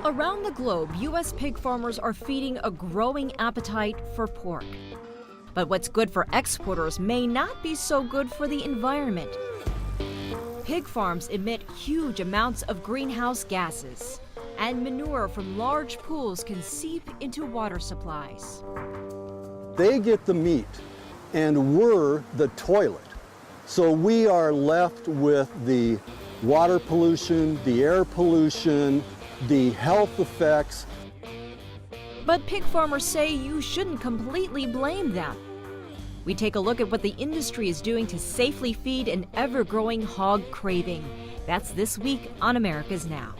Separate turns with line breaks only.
Around the globe, U.S. pig farmers are feeding a growing appetite for pork. But what's good for exporters may not be so good for the environment. Pig farms emit huge amounts of greenhouse gases, and manure from large pools can seep into water supplies.
They get the meat, and we're the toilet. So we are left with the water pollution, the air pollution, the health effects.
But pig farmers say you shouldn't completely blame them. We take a look at what the industry is doing to safely feed an ever-growing hog craving. That's this week on America's Now.